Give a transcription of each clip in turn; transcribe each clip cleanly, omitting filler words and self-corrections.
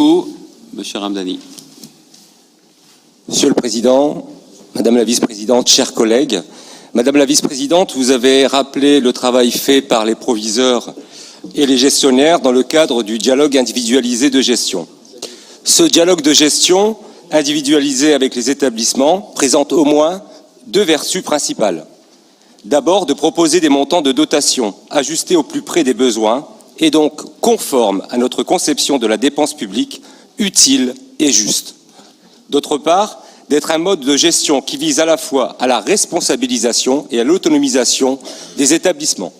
beaucoup. Monsieur Ramdani. Monsieur le Président, Madame la Vice-Présidente, chers collègues, Madame la Vice-Présidente, vous avez rappelé le travail fait par les proviseurs et les gestionnaires dans le cadre du dialogue individualisé de gestion. Ce dialogue de gestion individualisé avec les établissements présente au moins deux vertus principales. D'abord, de proposer des montants de dotation ajustés au plus près des besoins et donc conformes à notre conception de la dépense publique, utile et juste. D'autre part, d'être un mode de gestion qui vise à la fois à la responsabilisation et à l'autonomisation des établissements.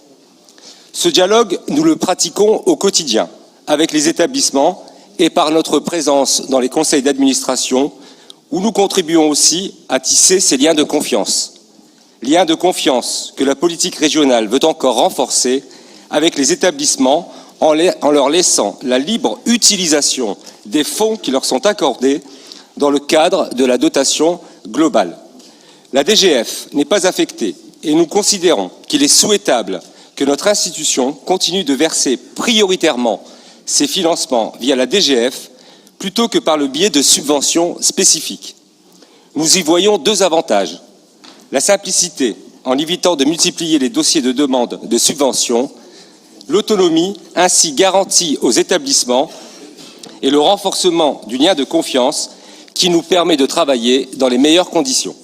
Ce dialogue, nous le pratiquons au quotidien avec les établissements et par notre présence dans les conseils d'administration où nous contribuons aussi à tisser ces liens de confiance. Liens de confiance que la politique régionale veut encore renforcer avec les établissements en leur laissant la libre utilisation des fonds qui leur sont accordés dans le cadre de la dotation globale. La DGF n'est pas affectée et nous considérons qu'il est souhaitable que notre institution continue de verser prioritairement ses financements via la DGF plutôt que par le biais de subventions spécifiques. Nous y voyons deux avantages. La simplicité, en évitant de multiplier les dossiers de demande de subventions, l'autonomie ainsi garantie aux établissements et le renforcement du lien de confiance qui nous permet de travailler dans les meilleures conditions.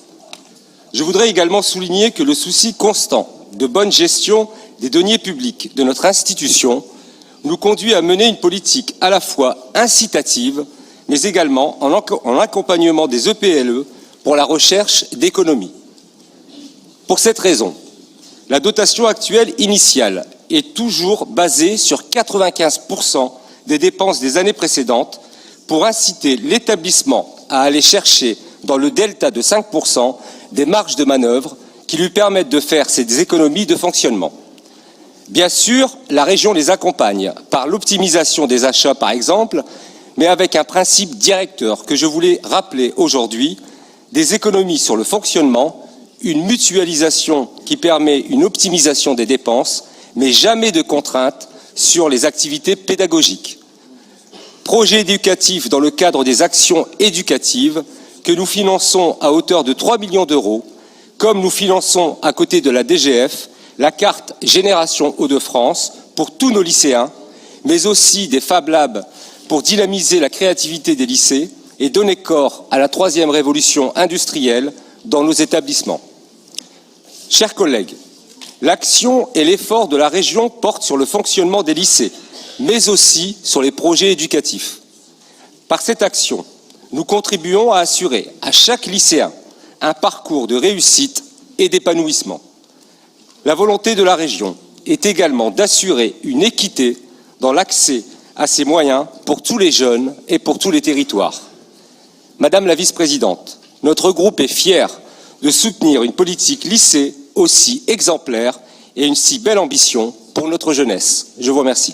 Je voudrais également souligner que le souci constant de bonne gestion des deniers publics de notre institution nous conduit à mener une politique à la fois incitative, mais également en accompagnement des EPLE pour la recherche d'économies. Pour cette raison, la dotation actuelle initiale est toujours basée sur 95% des dépenses des années précédentes pour inciter l'établissement à aller chercher dans le delta de 5% des marges de manœuvre qui lui permettent de faire ces économies de fonctionnement. Bien sûr, la région les accompagne par l'optimisation des achats, par exemple, mais avec un principe directeur que je voulais rappeler aujourd'hui, des économies sur le fonctionnement, une mutualisation qui permet une optimisation des dépenses, mais jamais de contraintes sur les activités pédagogiques. Projet éducatif dans le cadre des actions éducatives que nous finançons à hauteur de 3 millions d'euros, comme nous finançons à côté de la DGF la carte Génération Hauts-de-France pour tous nos lycéens, mais aussi des Fab Labs pour dynamiser la créativité des lycées et donner corps à la troisième révolution industrielle dans nos établissements. Chers collègues, l'action et l'effort de la région portent sur le fonctionnement des lycées, mais aussi sur les projets éducatifs. Par cette action, nous contribuons à assurer à chaque lycéen un parcours de réussite et d'épanouissement. La volonté de la région est également d'assurer une équité dans l'accès à ces moyens pour tous les jeunes et pour tous les territoires. Madame la Vice-Présidente, notre groupe est fier de soutenir une politique lycée aussi exemplaire et une si belle ambition pour notre jeunesse. Je vous remercie.